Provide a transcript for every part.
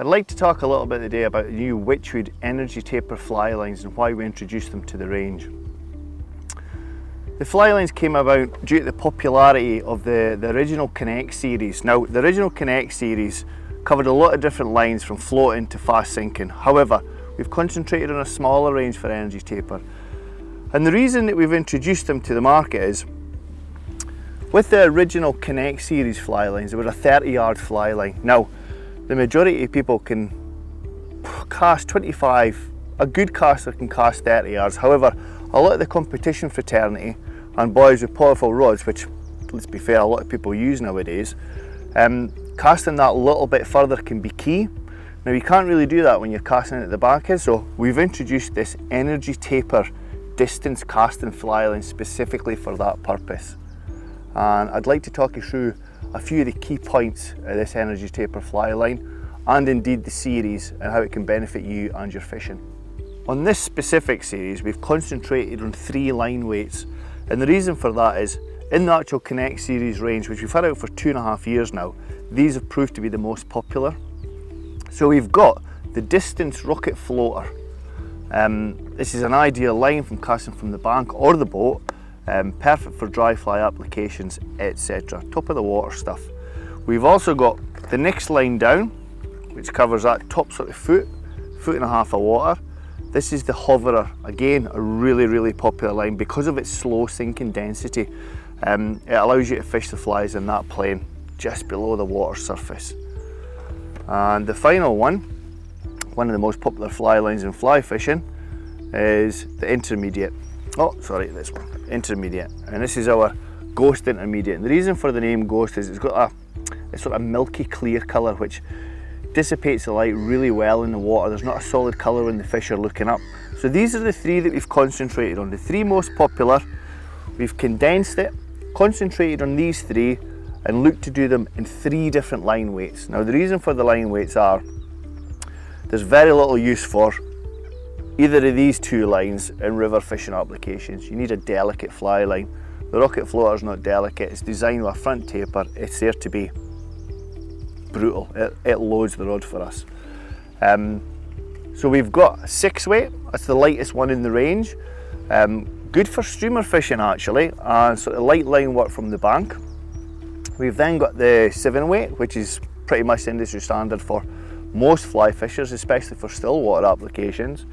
I'd like to talk a little bit today about the new Wychwood energy taper fly lines and why we introduced them to the range. The fly lines came about due to the popularity of the original Connect series. Now, the original Connect series covered a lot of different lines from floating to fast sinking. However, we've concentrated on a smaller range for energy taper. And the reason that we've introduced them to the market is, with the original Connect series fly lines, they were a 30-yard fly line. Now, the majority of people can cast 25, a good caster can cast 30 yards. However, a lot of the competition fraternity and boys with powerful rods, which, let's be fair, a lot of people use nowadays, casting that little bit further can be key. Now, you can't really do that when you're casting at the back end, so we've introduced this energy taper distance casting fly line specifically for that purpose. And I'd like to talk you through a few of the key points of this energy taper fly line, and indeed the series, and how it can benefit you and your fishing. On this specific series, we've concentrated on 3 line weights, and the reason for that is, in the actual Connect series range, which we've had out for 2.5 years now, these have proved to be the most popular. So we've got the distance rocket floater. This is an ideal line from casting from the bank or the boat, perfect for dry fly applications, etc. Top of the water stuff. We've also got the next line down, which covers that top sort of foot and a half of water. This is the hoverer, again a really popular line because of its slow sinking density. It allows you to fish the flies in that plane just below the water surface. And the final one of the most popular fly lines in fly fishing, is the intermediate. This one, intermediate. And this is our Ghost intermediate. And the reason for the name Ghost is it's got a sort of milky clear colour which dissipates the light really well in the water. There's not a solid colour when the fish are looking up. So these are the 3 that we've concentrated on, the 3 most popular. We've condensed it, concentrated on these 3, and looked to do them in 3 different line weights. Now, the reason for the line weights are, there's very little use for either of these 2 lines in river fishing applications. You need a delicate fly line. The rocket floater is not delicate, it's designed with a front taper. It's there to be brutal. It loads the rod for us. So we've got a 6 weight, that's the lightest one in the range. Good for streamer fishing actually, and sort of light line work from the bank. We've then got the 7 weight, which is pretty much industry standard for most fly fishers, especially for still water applications.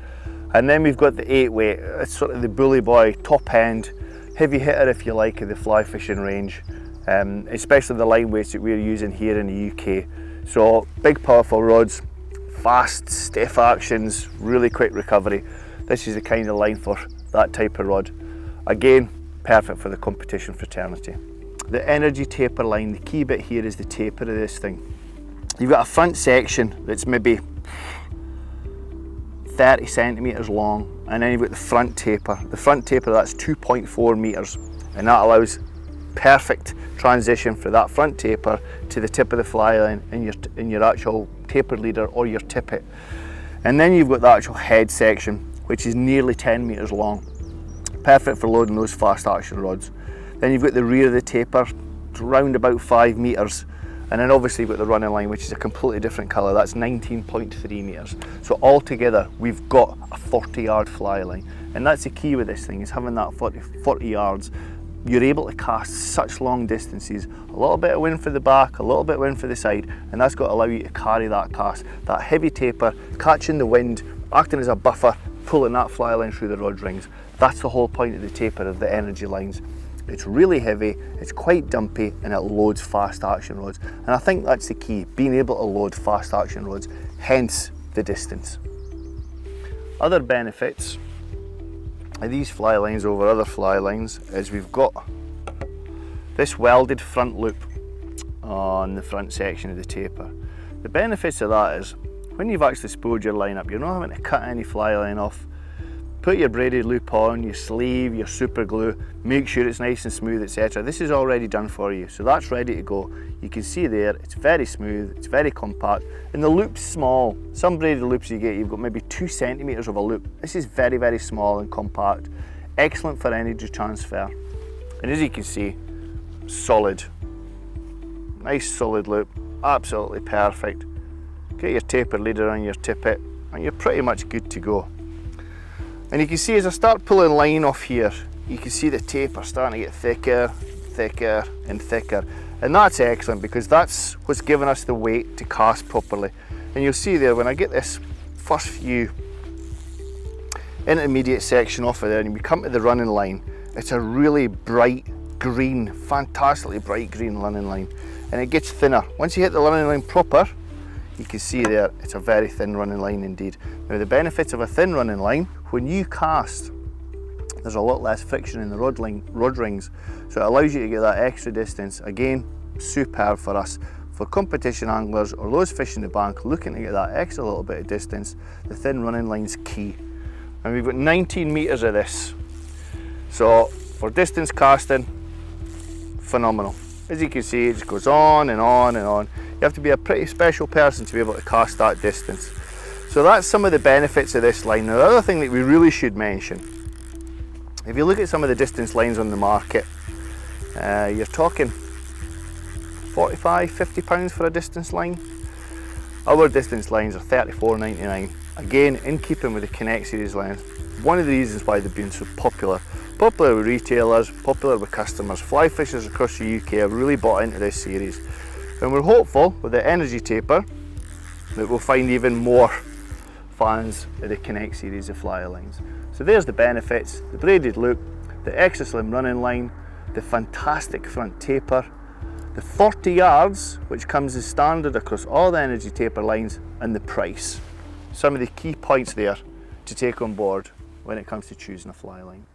And then we've got the 8 weight, it's sort of the bully boy, top end, heavy hitter if you like, of the fly fishing range, especially the line weights that we're using here in the UK. So big powerful rods, fast, stiff actions, really quick recovery. This is the kind of line for that type of rod. Again, perfect for the competition fraternity. The energy taper line, the key bit here is the taper of this thing. You've got a front section that's maybe 30 centimetres long, and then you've got the front taper. The front taper, that's 2.4 metres, and that allows perfect transition for that front taper to the tip of the fly line in your actual taper leader or your tippet. And then you've got the actual head section, which is nearly 10 metres long, perfect for loading those fast action rods. Then you've got the rear of the taper, it's around about 5 metres. And then obviously you've got the running line, which is a completely different colour, that's 19.3 metres. So altogether, we've got a 40-yard fly line. And that's the key with this thing, is having that 40 yards. You're able to cast such long distances, a little bit of wind for the back, a little bit of wind for the side, and that's got to allow you to carry that cast. That heavy taper, catching the wind, acting as a buffer, pulling that fly line through the rod rings. That's the whole point of the taper of the energy lines. It's really heavy, it's quite dumpy, and it loads fast action rods. And I think that's the key, being able to load fast action rods, hence the distance. Other benefits of these fly lines over other fly lines is we've got this welded front loop on the front section of the taper. The benefits of that is, when you've actually spooled your line up, you're not having to cut any fly line off. Put your braided loop on, your sleeve, your super glue, make sure it's nice and smooth, etc. This is already done for you, so that's ready to go. You can see there, it's very smooth, it's very compact, and the loop's small. Some braided loops you've got maybe 2 centimetres of a loop. This is very small and compact. Excellent for energy transfer. And as you can see, solid. Nice solid loop, absolutely perfect. get your taper leader on your tippet, and you're pretty much good to go. And you can see as I start pulling line off here, you can see the taper starting to get thicker, thicker and thicker. And that's excellent because that's what's giving us the weight to cast properly. And you'll see there, when I get this first few intermediate section off of there and we come to the running line, it's a really bright green, fantastically bright green running line. And it gets thinner. Once you hit the running line proper, you can see there, it's a very thin running line indeed. Now the benefits of a thin running line, when you cast, there's a lot less friction in the rod rings, so it allows you to get that extra distance. Again, superb for us. For competition anglers or those fishing the bank looking to get that extra little bit of distance, the thin running line's key. And we've got 19 metres of this. So for distance casting, phenomenal. As you can see, it just goes on and on and on. You have to be a pretty special person to be able to cast that distance. So that's some of the benefits of this line. Now the other thing that we really should mention, if you look at some of the distance lines on the market, you're talking 45, 50 pounds for a distance line. Our distance lines are $34.99. Again, in keeping with the Connect series lines. One of the reasons why they've been so popular. Popular with retailers, popular with customers. Fly fishers across the UK have really bought into this series. And we're hopeful with the energy taper that we'll find even more fans of the Connect series of fly lines. So there's the benefits, the braided loop, the extra slim running line, the fantastic front taper, the 40 yards, which comes as standard across all the energy taper lines, and the price. Some of the key points there to take on board when it comes to choosing a fly line.